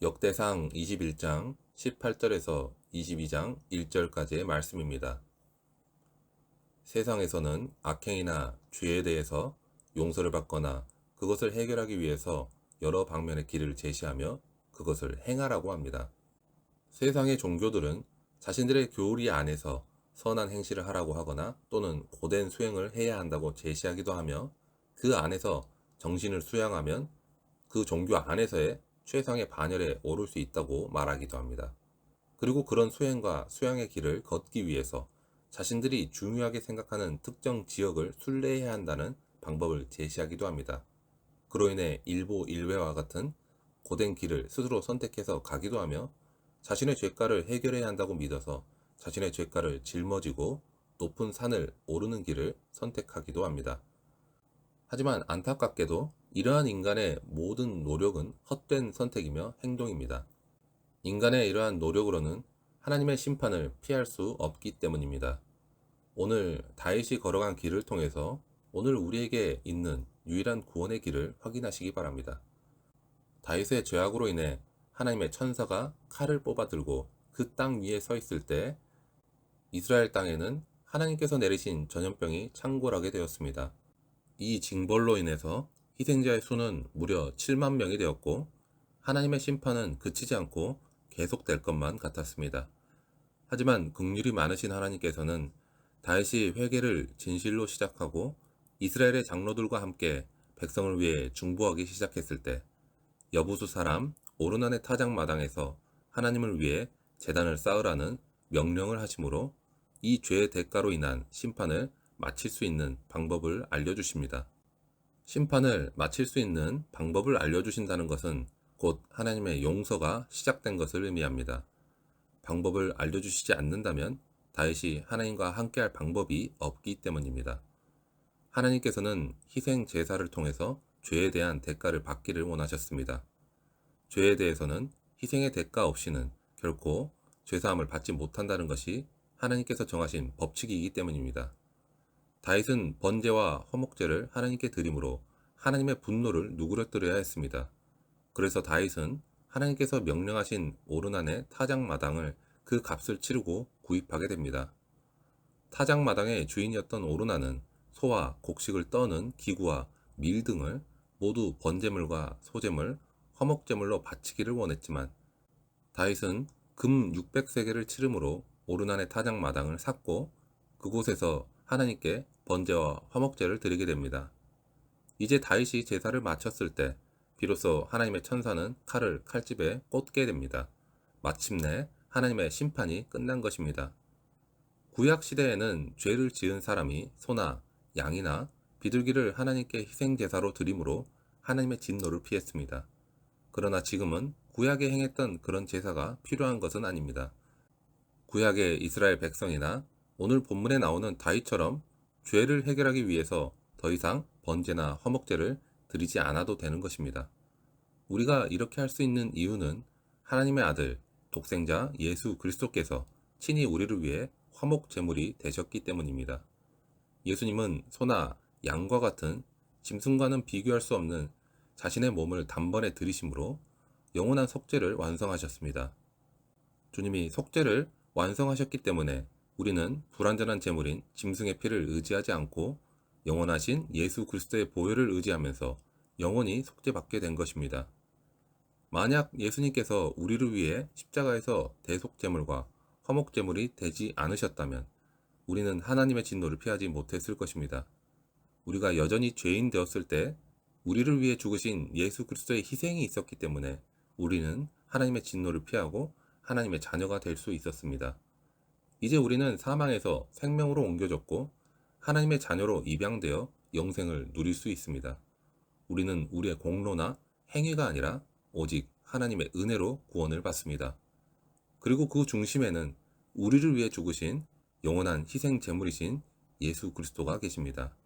역대상 21장 18절에서 22장 1절까지의 말씀입니다. 세상에서는 악행이나 죄에 대해서 용서를 받거나 그것을 해결하기 위해서 여러 방면의 길을 제시하며 그것을 행하라고 합니다. 세상의 종교들은 자신들의 교리 안에서 선한 행실을 하라고 하거나 또는 고된 수행을 해야 한다고 제시하기도 하며 그 안에서 정신을 수양하면 그 종교 안에서의 최상의 반열에 오를 수 있다고 말하기도 합니다. 그리고 그런 수행과 수양의 길을 걷기 위해서 자신들이 중요하게 생각하는 특정 지역을 순례해야 한다는 방법을 제시하기도 합니다. 그로 인해 일보 일회와 같은 고된 길을 스스로 선택해서 가기도 하며 자신의 죄가를 해결해야 한다고 믿어서 자신의 죄가를 짊어지고 높은 산을 오르는 길을 선택하기도 합니다. 하지만 안타깝게도 이러한 인간의 모든 노력은 헛된 선택이며 행동입니다. 인간의 이러한 노력으로는 하나님의 심판을 피할 수 없기 때문입니다. 오늘 다윗이 걸어간 길을 통해서 오늘 우리에게 있는 유일한 구원의 길을 확인하시기 바랍니다. 다윗의 죄악으로 인해 하나님의 천사가 칼을 뽑아 들고 그 땅 위에 서 있을 때 이스라엘 땅에는 하나님께서 내리신 전염병이 창궐하게 되었습니다. 이 징벌로 인해서 희생자의 수는 무려 7만 명이 되었고 하나님의 심판은 그치지 않고 계속될 것만 같았습니다. 하지만 긍휼이 많으신 하나님께서는 다윗이 회개를 진실로 시작하고 이스라엘의 장로들과 함께 백성을 위해 중보하기 시작했을 때 여부수 사람 오르난의 타작마당에서 하나님을 위해 제단을 쌓으라는 명령을 하심으로 이 죄의 대가로 인한 심판을 마칠 수 있는 방법을 알려주십니다. 심판을 마칠 수 있는 방법을 알려주신다는 것은 곧 하나님의 용서가 시작된 것을 의미합니다. 방법을 알려주시지 않는다면 다윗이 하나님과 함께할 방법이 없기 때문입니다. 하나님께서는 희생 제사를 통해서 죄에 대한 대가를 받기를 원하셨습니다. 죄에 대해서는 희생의 대가 없이는 결코 죄사함을 받지 못한다는 것이 하나님께서 정하신 법칙이기 때문입니다. 다윗은 번제와 화목제를 하나님께 드림으로 하나님의 분노를 누그러뜨려야 했습니다. 그래서 다윗은 하나님께서 명령하신 오르난의 타작마당을 그 값을 치르고 구입하게 됩니다. 타작마당의 주인이었던 오르난은 소와 곡식을 떠는 기구와 밀 등을 모두 번제물과 소제물, 화목제물로 바치기를 원했지만 다윗은 금 600세겔을 치름으로 오르난의 타작마당을 샀고 그곳에서 하나님께 번제와 화목제를 드리게 됩니다. 이제 다윗이 제사를 마쳤을 때 비로소 하나님의 천사는 칼을 칼집에 꽂게 됩니다. 마침내 하나님의 심판이 끝난 것입니다. 구약 시대에는 죄를 지은 사람이 소나 양이나 비둘기를 하나님께 희생 제사로 드림으로 하나님의 진노를 피했습니다. 그러나 지금은 구약에 행했던 그런 제사가 필요한 것은 아닙니다. 구약의 이스라엘 백성이나 오늘 본문에 나오는 다윗처럼 죄를 해결하기 위해서 더 이상 번제나 화목제를 드리지 않아도 되는 것입니다. 우리가 이렇게 할 수 있는 이유는 하나님의 아들, 독생자 예수 그리스도께서 친히 우리를 위해 화목 제물이 되셨기 때문입니다. 예수님은 소나 양과 같은 짐승과는 비교할 수 없는 자신의 몸을 단번에 들이심으로 영원한 속죄를 완성하셨습니다. 주님이 속죄를 완성하셨기 때문에 우리는 불완전한 제물인 짐승의 피를 의지하지 않고 영원하신 예수 그리스도의 보혈을 의지하면서 영원히 속죄받게 된 것입니다. 만약 예수님께서 우리를 위해 십자가에서 대속제물과 화목제물이 되지 않으셨다면 우리는 하나님의 진노를 피하지 못했을 것입니다. 우리가 여전히 죄인 되었을 때 우리를 위해 죽으신 예수 그리스도의 희생이 있었기 때문에 우리는 하나님의 진노를 피하고 하나님의 자녀가 될 수 있었습니다. 이제 우리는 사망에서 생명으로 옮겨졌고 하나님의 자녀로 입양되어 영생을 누릴 수 있습니다. 우리는 우리의 공로나 행위가 아니라 오직 하나님의 은혜로 구원을 받습니다. 그리고 그 중심에는 우리를 위해 죽으신 영원한 희생 제물이신 예수 그리스도가 계십니다.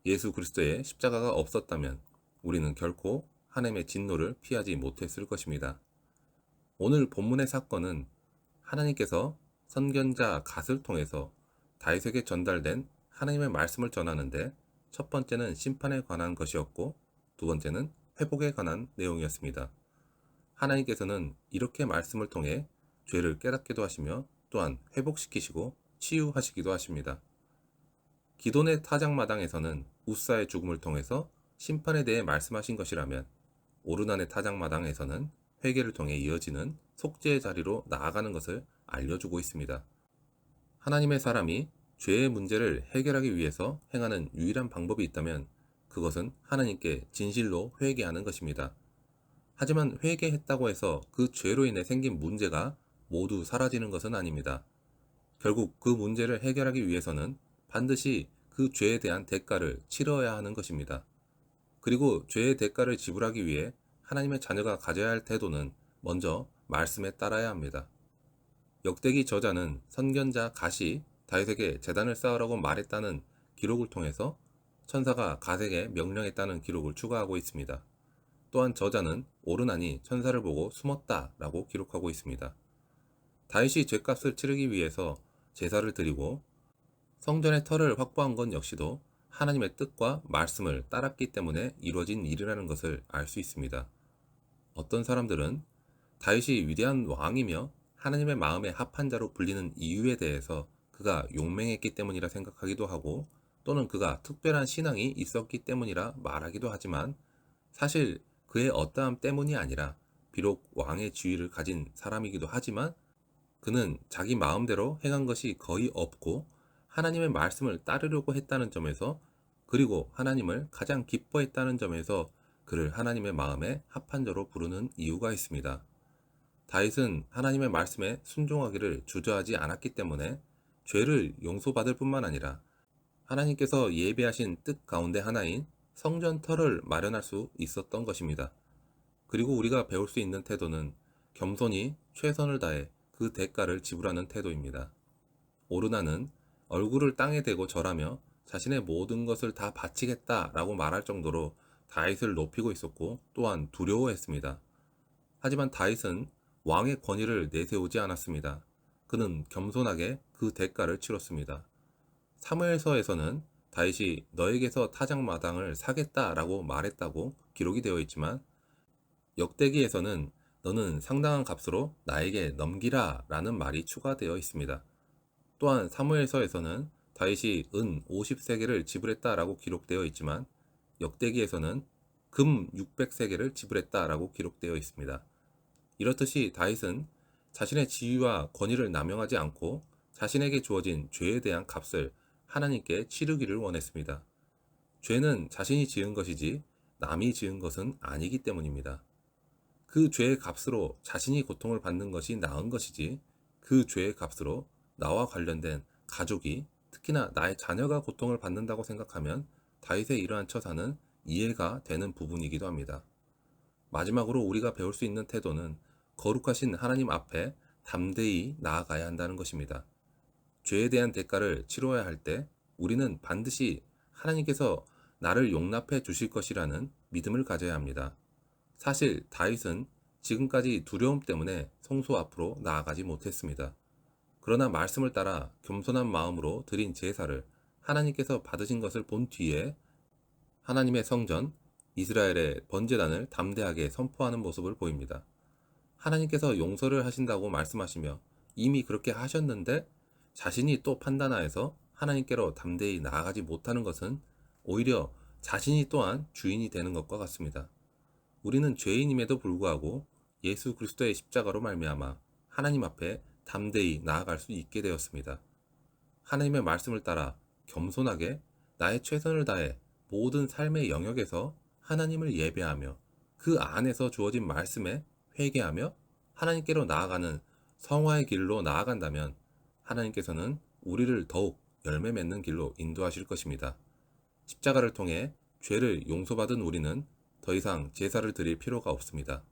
예수 그리스도의 십자가가 없었다면 우리는 결코 하나님의 진노를 피하지 못했을 것입니다. 오늘 본문의 사건은 하나님께서 선견자 갓을 통해서 다윗에게 전달된 하나님의 말씀을 전하는데 첫 번째는 심판에 관한 것이었고 두 번째는 회복에 관한 내용이었습니다. 하나님께서는 이렇게 말씀을 통해 죄를 깨닫게도 하시며 또한 회복시키시고 치유하시기도 하십니다. 기돈의 타작마당에서는 우사의 죽음을 통해서 심판에 대해 말씀하신 것이라면 오르난의 타작마당에서는 회개를 통해 이어지는 속죄의 자리로 나아가는 것을 알려주고 있습니다. 하나님의 사람이 죄의 문제를 해결하기 위해서 행하는 유일한 방법이 있다면 그것은 하나님께 진실로 회개하는 것입니다. 하지만 회개했다고 해서 그 죄로 인해 생긴 문제가 모두 사라지는 것은 아닙니다. 결국 그 문제를 해결하기 위해서는 반드시 그 죄에 대한 대가를 치러야 하는 것입니다. 그리고 죄의 대가를 지불하기 위해 하나님의 자녀가 가져야 할 태도는 먼저 말씀에 따라야 합니다. 역대기 저자는 선견자 갓이 다윗에게 제단을 쌓으라고 말했다는 기록을 통해서 천사가 갓에게 명령했다는 기록을 추가하고 있습니다. 또한 저자는 오르난이 천사를 보고 숨었다라고 기록하고 있습니다. 다윗이 죄값을 치르기 위해서 제사를 드리고 성전의 터를 확보한 건 역시도 하나님의 뜻과 말씀을 따랐기 때문에 이루어진 일이라는 것을 알 수 있습니다. 어떤 사람들은 다윗이 위대한 왕이며 하나님의 마음에 합한 자로 불리는 이유에 대해서 그가 용맹했기 때문이라 생각하기도 하고 또는 그가 특별한 신앙이 있었기 때문이라 말하기도 하지만 사실 그의 어떠함 때문이 아니라 비록 왕의 지위를 가진 사람이기도 하지만 그는 자기 마음대로 행한 것이 거의 없고 하나님의 말씀을 따르려고 했다는 점에서 그리고 하나님을 가장 기뻐했다는 점에서 그를 하나님의 마음에 합한 자로 부르는 이유가 있습니다. 다윗은 하나님의 말씀에 순종하기를 주저하지 않았기 때문에 죄를 용서받을 뿐만 아니라 하나님께서 예비하신 뜻 가운데 하나인 성전터를 마련할 수 있었던 것입니다. 그리고 우리가 배울 수 있는 태도는 겸손히 최선을 다해 그 대가를 지불하는 태도입니다. 오르나는 얼굴을 땅에 대고 절하며 자신의 모든 것을 다 바치겠다라고 말할 정도로 다윗을 높이고 있었고 또한 두려워했습니다. 하지만 다윗은 왕의 권위를 내세우지 않았습니다. 그는 겸손하게 그 대가를 치렀습니다. 사무엘서에서는 다윗이 너에게서 타작마당을 사겠다라고 말했다고 기록이 되어 있지만 역대기에서는 너는 상당한 값으로 나에게 넘기라 라는 말이 추가되어 있습니다. 또한 사무엘서에서는 다윗이 은 50세겔을 지불했다라고 기록되어 있지만 역대기에서는 금 600세겔을 지불했다라고 기록되어 있습니다. 이렇듯이 다윗은 자신의 지위와 권위를 남용하지 않고 자신에게 주어진 죄에 대한 값을 하나님께 치르기를 원했습니다. 죄는 자신이 지은 것이지 남이 지은 것은 아니기 때문입니다. 그 죄의 값으로 자신이 고통을 받는 것이 나은 것이지 그 죄의 값으로 나와 관련된 가족이 특히나 나의 자녀가 고통을 받는다고 생각하면 다윗의 이러한 처사는 이해가 되는 부분이기도 합니다. 마지막으로 우리가 배울 수 있는 태도는 거룩하신 하나님 앞에 담대히 나아가야 한다는 것입니다. 죄에 대한 대가를 치러야 할 때 우리는 반드시 하나님께서 나를 용납해 주실 것이라는 믿음을 가져야 합니다. 사실 다윗은 지금까지 두려움 때문에 성소 앞으로 나아가지 못했습니다. 그러나 말씀을 따라 겸손한 마음으로 드린 제사를 하나님께서 받으신 것을 본 뒤에 하나님의 성전, 이스라엘의 번제단을 담대하게 선포하는 모습을 보입니다. 하나님께서 용서를 하신다고 말씀하시며 이미 그렇게 하셨는데 자신이 또 판단하여서 하나님께로 담대히 나아가지 못하는 것은 오히려 자신이 또한 주인이 되는 것과 같습니다. 우리는 죄인임에도 불구하고 예수 그리스도의 십자가로 말미암아 하나님 앞에 담대히 나아갈 수 있게 되었습니다. 하나님의 말씀을 따라 겸손하게 나의 최선을 다해 모든 삶의 영역에서 하나님을 예배하며 그 안에서 주어진 말씀에 회개하며 하나님께로 나아가는 성화의 길로 나아간다면 하나님께서는 우리를 더욱 열매 맺는 길로 인도하실 것입니다. 십자가를 통해 죄를 용서받은 우리는 더 이상 제사를 드릴 필요가 없습니다.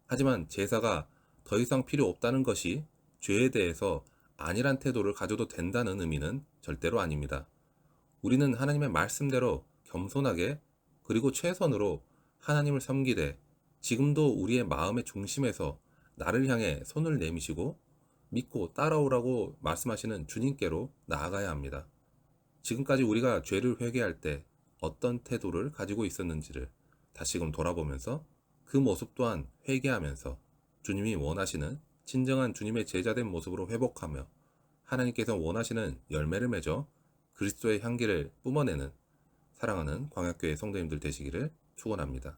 하지만 제사가 더 이상 필요 없다는 것이 죄에 대해서 안일한 태도를 가져도 된다는 의미는 절대로 아닙니다. 우리는 하나님의 말씀대로 겸손하게 그리고 최선으로 하나님을 섬기되 지금도 우리의 마음의 중심에서 나를 향해 손을 내미시고 믿고 따라오라고 말씀하시는 주님께로 나아가야 합니다. 지금까지 우리가 죄를 회개할 때 어떤 태도를 가지고 있었는지를 다시금 돌아보면서 그 모습 또한 회개하면서 주님이 원하시는 진정한 주님의 제자된 모습으로 회복하며 하나님께서 원하시는 열매를 맺어 그리스도의 향기를 뿜어내는 사랑하는 광약교회 성도님들 되시기를 축원합니다.